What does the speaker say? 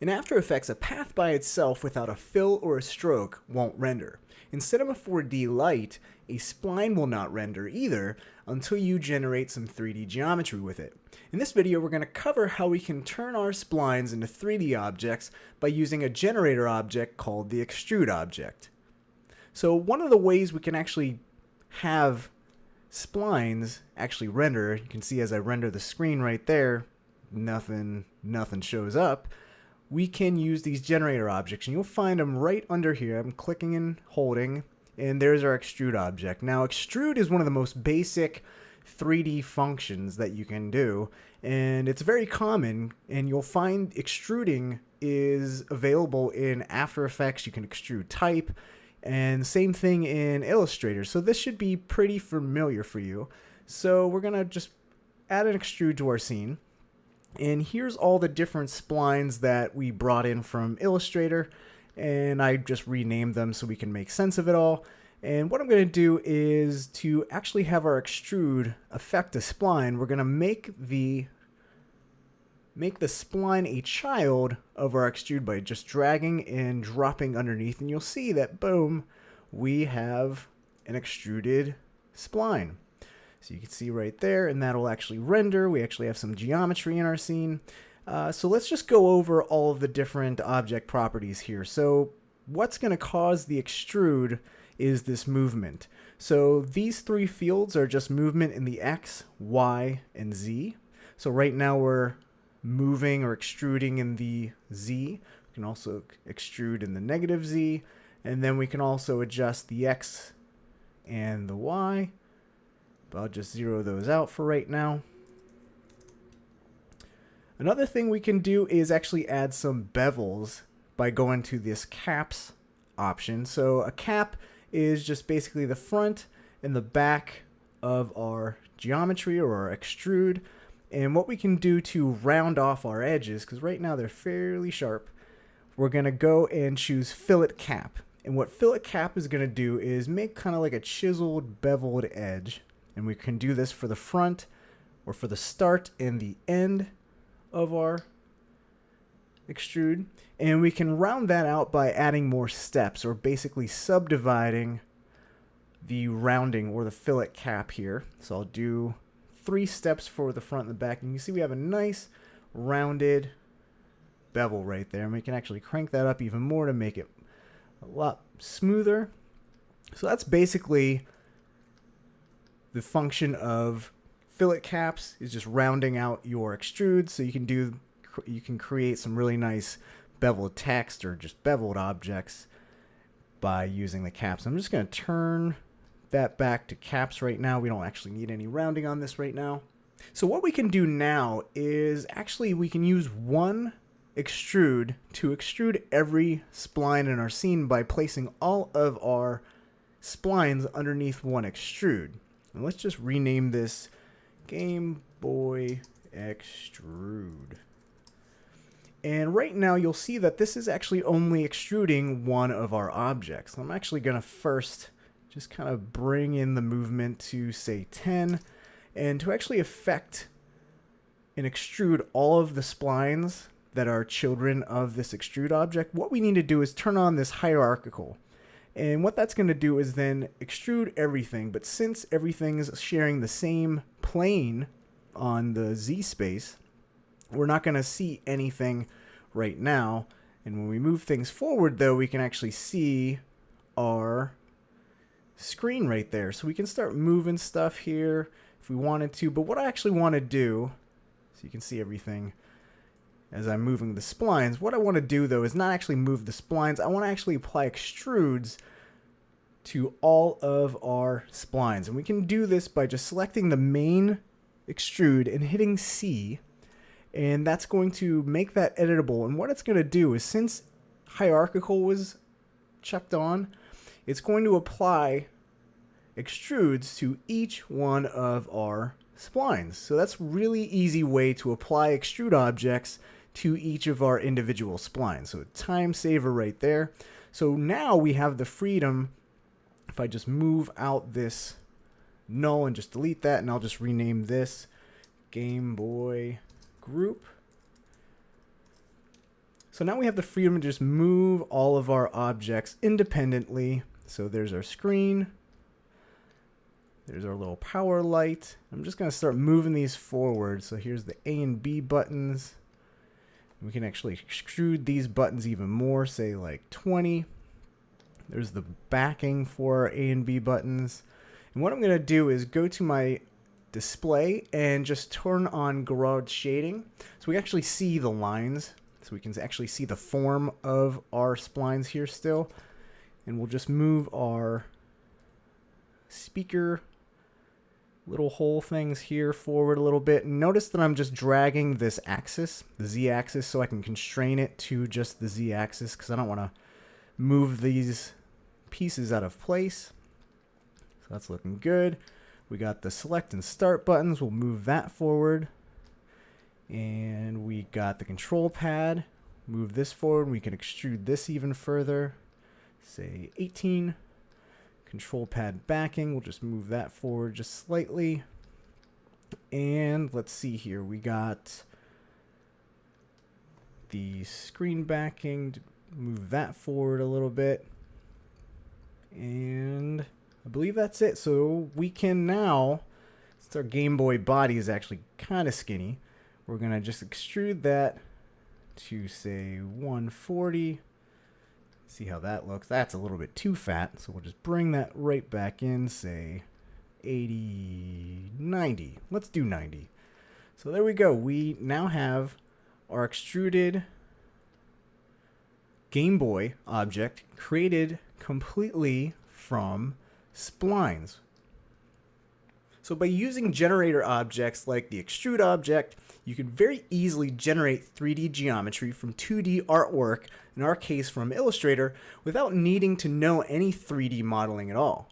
In After Effects, a path by itself without a fill or a stroke won't render. Instead of a 4D light, a spline will not render either until you generate some 3D geometry with it. In this video, we're going to cover how we can turn our splines into 3D objects by using a generator object called the Extrude Object. So one of the ways we can actually have splines actually render, you can see as I render the screen right there, nothing shows up. We can use these generator objects, and you'll find them right under here. I'm clicking and holding, and there's our extrude object. Now, extrude is one of the most basic 3D functions that you can do, and it's very common, and you'll find extruding is available in After Effects. You can extrude type, and same thing in Illustrator. So this should be pretty familiar for you. So we're gonna just add an extrude to our scene. And here's all the different splines that we brought in from Illustrator, and I just renamed them so we can make sense of it all. And what I'm going to do is to actually have our extrude affect a spline. We're going to make the spline a child of our extrude by just dragging and dropping underneath, and you'll see that boom, we have an extruded spline. So you can see right there, and that'll actually render. We actually have some geometry in our scene. So let's just go over all of the different object properties here. So what's going to cause the extrude is this movement. So these three fields are just movement in the X, Y, and Z. So right now we're moving or extruding in the Z. We can also extrude in the negative Z. And then we can also adjust the X and the Y. I'll just zero those out for right now. Another thing we can do is actually add some bevels by going to this caps option. So a cap is just basically the front and the back of our geometry or our extrude. And what we can do to round off our edges, because right now they're fairly sharp, we're going to go and choose fillet cap. And what fillet cap is going to do is make kind of like a chiseled beveled edge. And we can do this for the front or for the start and the end of our extrude. And we can round that out by adding more steps, or basically subdividing the rounding or the fillet cap here. So I'll do 3 steps for the front and the back. And you see we have a nice rounded bevel right there. And we can actually crank that up even more to make it a lot smoother. So that's basically the function of fillet caps, is just rounding out your extrude, so you can create some really nice beveled text or just beveled objects by using the caps. I'm just going to turn that back to caps right now. We don't actually need any rounding on this right now. So what we can do now is actually we can use one extrude to extrude every spline in our scene by placing all of our splines underneath one extrude. And let's just rename this Game Boy Extrude. And right now you'll see that this is actually only extruding one of our objects. I'm actually going to first just kind of bring in the movement to say 10. And to actually affect and extrude all of the splines that are children of this extrude object, what we need to do is turn on this hierarchical. And what that's going to do is then extrude everything, but since everything's sharing the same plane on the Z space, we're not going to see anything right now. And when we move things forward, though, we can actually see our screen right there. So we can start moving stuff here if we wanted to. But what I actually want to do, so you can see everything as I'm moving the splines, what I want to do, though, is not actually move the splines. I want to actually apply extrudes to all of our splines. And we can do this by just selecting the main extrude and hitting C. And that's going to make that editable. And what it's going to do is, since hierarchical was checked on, it's going to apply extrudes to each one of our splines. So that's a really easy way to apply extrude objects to each of our individual splines. So a time saver right there. So now we have the freedom, if I just move out this null and just delete that, and I'll just rename this Game Boy Group. So now we have the freedom to just move all of our objects independently. So there's our screen. There's our little power light. I'm just going to start moving these forward. So here's the A and B buttons. We can actually extrude these buttons even more, say like 20. There's the backing for our A and B buttons. And what I'm going to do is go to my display and just turn on garage shading. So we actually see the lines. So we can actually see the form of our splines here still. And we'll just move our speaker little hole things here forward a little bit. And notice that I'm just dragging this axis, the Z-axis, so I can constrain it to just the Z-axis because I don't want to move these pieces out of place. So that's looking good. We got the select and start buttons. We'll move that forward. And we got the control pad. Move this forward. We can extrude this even further. Say 18. Control pad backing. We'll just move that forward just slightly. And let's see here. We got the screen backing. Move that forward a little bit. And I believe that's it. So we can now, since our Game Boy body is actually kind of skinny, we're going to just extrude that to say 140. See how that looks. That's a little bit too fat, so we'll just bring that right back in, say 80, 90. Let's do 90. So there we go. We now have our extruded Game Boy object created completely from splines. So by using generator objects like the Extrude Object, you can very easily generate 3D geometry from 2D artwork, in our case from Illustrator, without needing to know any 3D modeling at all.